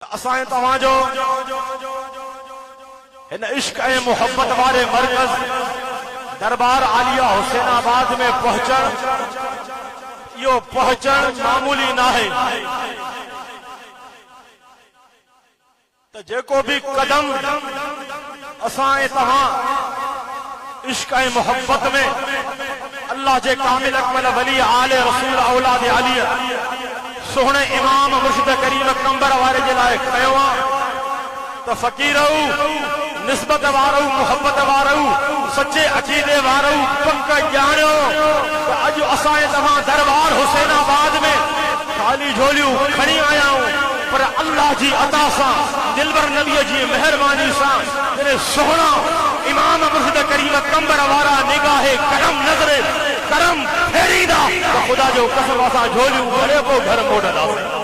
اسائیں تواں جو ان عشق اے محبت والے مرکز دربار عالیہ حسین آباد میں پہنچن معمولی نہ ہے تو جیکو بھی قدم اسائیں تواں عشق اے محبت میں اللہ جے کامل اکمل ولی آل رسول اولاد علی سونے امام مرشد کریم کمبر وارے جلائے کھیوا تو فقیرو نسبت وارو محبت وارو سچے عقیدے وارو پکا جانو تو اج اسائیں تواں دربار حسین آباد میں خالی جھولیوں کھڑی آیا ہوں پر اللہ جی عطا سا دلبر نبی جی مہربانی سا میرے سونا امام مرشد کریم کمبر وارا نگاہ کرم نظر کرم پھیری دا خدا جو قسم واسا جھولیوں گھرے کو گھر موڑ ڈالا